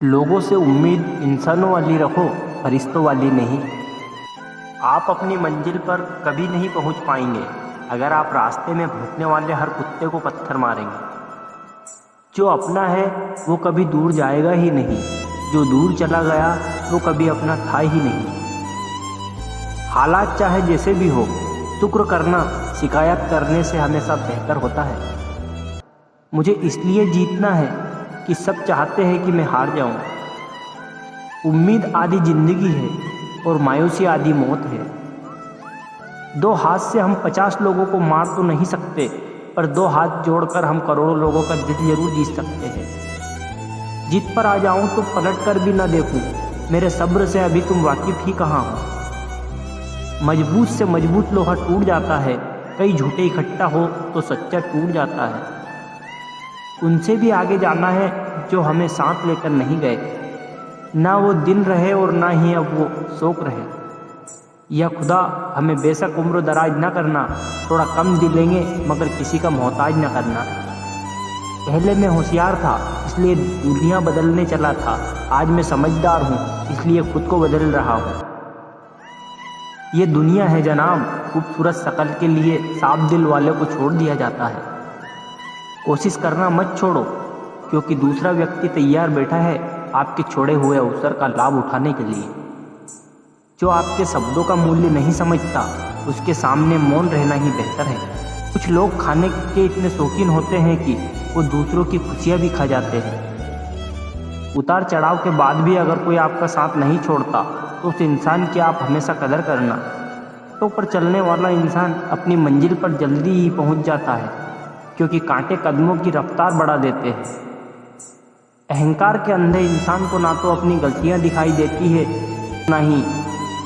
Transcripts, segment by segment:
लोगों से उम्मीद इंसानों वाली रखो, फरिश्तों वाली नहीं। आप अपनी मंजिल पर कभी नहीं पहुंच पाएंगे अगर आप रास्ते में भौंकने वाले हर कुत्ते को पत्थर मारेंगे। जो अपना है वो कभी दूर जाएगा ही नहीं, जो दूर चला गया वो कभी अपना था ही नहीं। हालात चाहे जैसे भी हो, शुक्र करना शिकायत करने से हमेशा बेहतर होता है। मुझे इसलिए जीतना है कि सब चाहते हैं कि मैं हार जाऊं। उम्मीद आधी जिंदगी है और मायूसी आधी मौत है। दो हाथ से हम 50 लोगों को मार तो नहीं सकते, पर दो हाथ जोड़कर हम करोड़ों लोगों का दिल जरूर जीत सकते हैं। जीत पर आ जाऊं तो पलट कर भी ना देखूं, मेरे सब्र से अभी तुम वाकिफ ही कहाँ हो। मजबूत से मजबूत लोहा टूट जाता है, कई झूठे इकट्ठा हो तो सच्चा टूट जाता है। उनसे भी आगे जाना है जो हमें साथ लेकर नहीं गए। ना वो दिन रहे और ना ही अब वो शौक रहे। या खुदा हमें बेशक उम्र दराज ना करना, थोड़ा कम दिलेंगे मगर किसी का मोहताज ना करना। पहले मैं होशियार था इसलिए दुनिया बदलने चला था, आज मैं समझदार हूँ इसलिए खुद को बदल रहा हूँ। ये दुनिया है जनाब, खूबसूरत शकल के लिए साफ दिल वाले को छोड़ दिया जाता है। कोशिश करना मत छोड़ो, क्योंकि दूसरा व्यक्ति तैयार बैठा है आपके छोड़े हुए अवसर का लाभ उठाने के लिए। जो आपके शब्दों का मूल्य नहीं समझता, उसके सामने मौन रहना ही बेहतर है। कुछ लोग खाने के इतने शौकीन होते हैं कि वो दूसरों की खुशियाँ भी खा जाते हैं। उतार चढ़ाव के बाद भी अगर कोई आपका साथ नहीं छोड़ता तो उस इंसान की आप हमेशा कदर करना। तो पर चलने वाला इंसान अपनी मंजिल पर जल्दी ही पहुंच जाता है, क्योंकि कांटे कदमों की रफ्तार बढ़ा देते हैं। अहंकार के अंधे इंसान को ना तो अपनी गलतियां दिखाई देती है, ना ही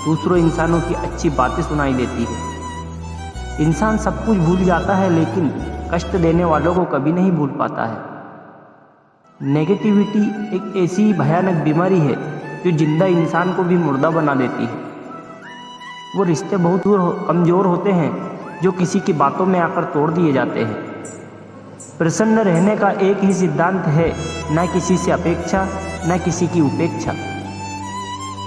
दूसरों इंसानों की अच्छी बातें सुनाई देती है। इंसान सब कुछ भूल जाता है, लेकिन कष्ट देने वालों को कभी नहीं भूल पाता है। नेगेटिविटी एक ऐसी भयानक बीमारी है जो जिंदा इंसान को भी मुर्दा बना देती है। वो रिश्ते बहुत कमज़ोर होते हैं जो किसी की बातों में आकर तोड़ दिए जाते हैं। प्रसन्न रहने का एक ही सिद्धांत है, ना किसी से अपेक्षा, ना किसी की उपेक्षा।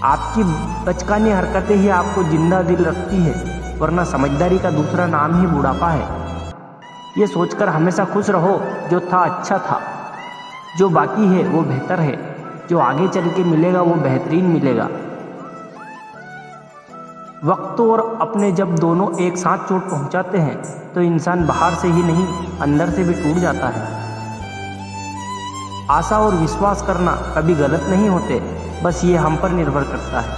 आपकी बचकानी हरकतें ही आपको जिंदा दिल रखती है, वरना समझदारी का दूसरा नाम ही बुढ़ापा है। ये सोचकर हमेशा खुश रहो, जो था अच्छा था, जो बाकी है वो बेहतर है, जो आगे चल के मिलेगा वो बेहतरीन मिलेगा। वक्त और अपने जब दोनों एक साथ चोट पहुंचाते हैं तो इंसान बाहर से ही नहीं अंदर से भी टूट जाता है। आशा और विश्वास करना कभी गलत नहीं होते, बस ये हम पर निर्भर करता है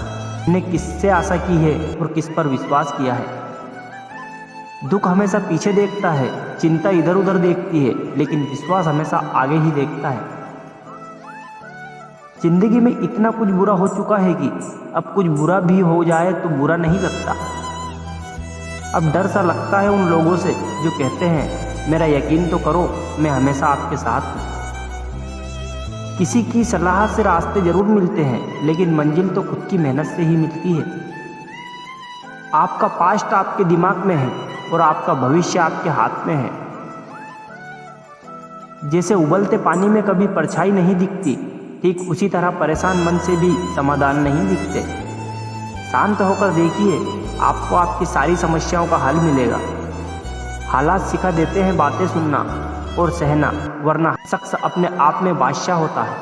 हमने किससे आशा की है और किस पर विश्वास किया है। दुख हमेशा पीछे देखता है, चिंता इधर उधर देखती है, लेकिन विश्वास हमेशा आगे ही देखता है। जिंदगी में इतना कुछ बुरा हो चुका है कि अब कुछ बुरा भी हो जाए तो बुरा नहीं लगता। अब डर सा लगता है उन लोगों से जो कहते हैं मेरा यकीन तो करो, मैं हमेशा आपके साथ हूँ। किसी की सलाह से रास्ते जरूर मिलते हैं, लेकिन मंजिल तो खुद की मेहनत से ही मिलती है। आपका पास्ट आपके दिमाग में है और आपका भविष्य आपके हाथ में है। जैसे उबलते पानी में कभी परछाई नहीं दिखती, ठीक उसी तरह परेशान मन से भी समाधान नहीं दिखते। शांत होकर देखिए, आपको आपकी सारी समस्याओं का हल मिलेगा। हालात सिखा देते हैं बातें सुनना और सहना, वरना शख्स अपने आप में बादशाह होता है।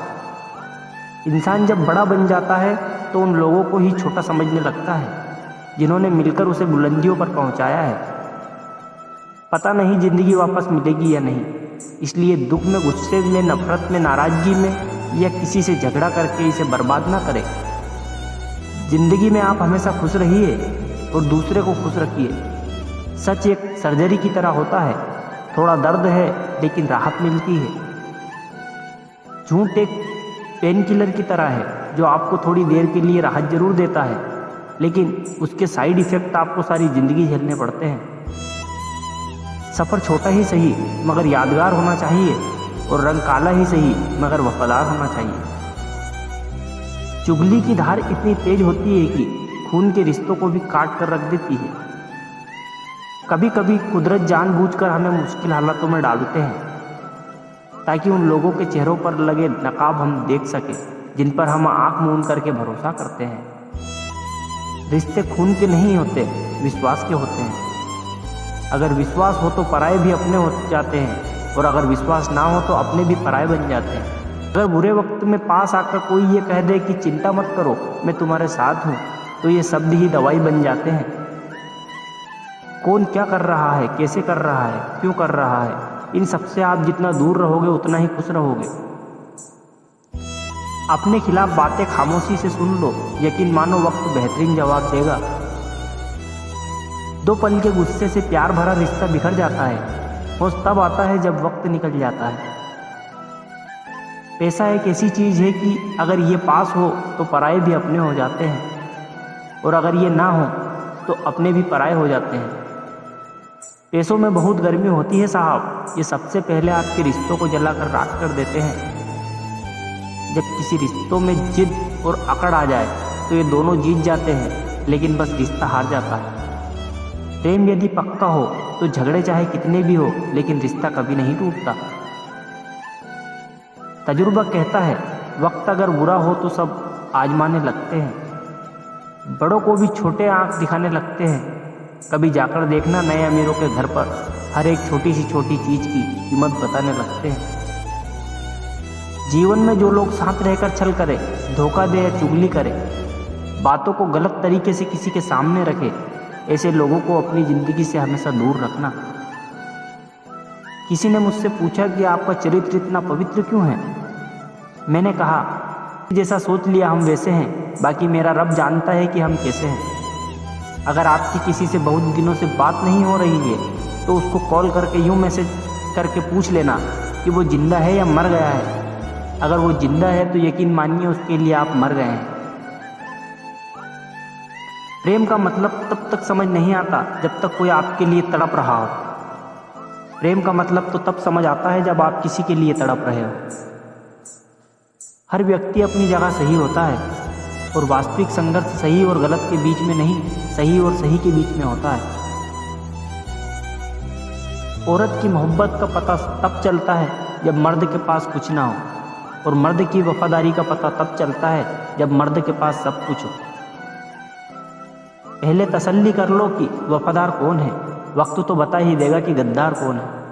इंसान जब बड़ा बन जाता है तो उन लोगों को ही छोटा समझने लगता है जिन्होंने मिलकर उसे बुलंदियों पर पहुंचाया है। पता नहीं जिंदगी वापस मिलेगी या नहीं, इसलिए दुख में, गुस्से में, नफरत में, नाराजगी में या किसी से झगड़ा करके इसे बर्बाद ना करें। जिंदगी में आप हमेशा खुश रहिए और दूसरे को खुश रखिए। सच एक सर्जरी की तरह होता है, थोड़ा दर्द है लेकिन राहत मिलती है। झूठ एक पेन किलर की तरह है जो आपको थोड़ी देर के लिए राहत जरूर देता है, लेकिन उसके साइड इफेक्ट आपको सारी जिंदगी झेलने पड़ते हैं। सफ़र छोटा ही सही मगर यादगार होना चाहिए, और रंग काला ही सही मगर वफादार होना चाहिए। चुगली की धार इतनी तेज होती है कि खून के रिश्तों को भी काट कर रख देती है। कभी कभी कुदरत जानबूझकर हमें मुश्किल हालातों में डालते हैं ताकि उन लोगों के चेहरों पर लगे नकाब हम देख सकें जिन पर हम आंख मूंद करके भरोसा करते हैं। रिश्ते खून के नहीं होते, विश्वास के होते हैं। अगर विश्वास हो तो पराये भी अपने हो जाते हैं, और अगर विश्वास ना हो तो अपने भी पराये बन जाते हैं। अगर बुरे वक्त में पास आकर कोई ये कह दे कि चिंता मत करो, मैं तुम्हारे साथ हूँ, तो ये शब्द ही दवाई बन जाते हैं। कौन क्या कर रहा है, कैसे कर रहा है, क्यों कर रहा है, इन सबसे आप जितना दूर रहोगे उतना ही खुश रहोगे। अपने खिलाफ बातें खामोशी से सुन लो, यकीन मानो वक्त बेहतरीन जवाब देगा। 2 पल के गुस्से से प्यार भरा रिश्ता बिखर जाता है। होश तब आता है जब वक्त निकल जाता है। पैसा एक ऐसी चीज़ है कि अगर ये पास हो तो पराये भी अपने हो जाते हैं, और अगर ये ना हो तो अपने भी पराये हो जाते हैं। पैसों में बहुत गर्मी होती है साहब, ये सबसे पहले आपके रिश्तों को जलाकर राख कर देते हैं। जब किसी रिश्तों में जिद और अकड़ आ जाए तो ये दोनों जीत जाते हैं, लेकिन बस रिश्ता हार जाता है। प्रेम यदि पक्का हो तो झगड़े चाहे कितने भी हो, लेकिन रिश्ता कभी नहीं टूटता। तजुर्बा कहता है वक्त अगर बुरा हो तो सब आजमाने लगते हैं। बड़ों को भी छोटे आंख दिखाने लगते हैं। कभी जाकर देखना नए अमीरों के घर पर हर एक छोटी सी छोटी चीज़ की कीमत बताने लगते हैं। जीवन में जो लोग साथ रहकर छल करे, धोखा दे या चुगली करे, बातों को गलत तरीके से किसी के सामने रखे, ऐसे लोगों को अपनी ज़िंदगी से हमेशा दूर रखना। किसी ने मुझसे पूछा कि आपका चरित्र इतना पवित्र क्यों है। मैंने कहा जैसा सोच लिया हम वैसे हैं, बाकी मेरा रब जानता है कि हम कैसे हैं। अगर आपकी किसी से बहुत दिनों से बात नहीं हो रही है तो उसको कॉल करके यूँ मैसेज करके पूछ लेना कि वो जिंदा है या मर गया है। अगर वो जिंदा है तो यकीन मानिए उसके लिए आप मर गए हैं। प्रेम का मतलब तब तक समझ नहीं आता जब तक कोई आपके लिए तड़प रहा हो। प्रेम का मतलब तो तब समझ आता है जब आप किसी के लिए तड़प रहे हो। हर व्यक्ति अपनी जगह सही होता है, और वास्तविक संघर्ष सही और गलत के बीच में नहीं, सही और सही के बीच में होता है। औरत की मोहब्बत का पता तब चलता है जब मर्द के पास कुछ ना हो, और मर्द की वफादारी का पता तब चलता है जब मर्द के पास सब कुछ हो। पहले तसल्ली कर लो कि वफादार कौन है, वक्त तो बता ही देगा कि गद्दार कौन है।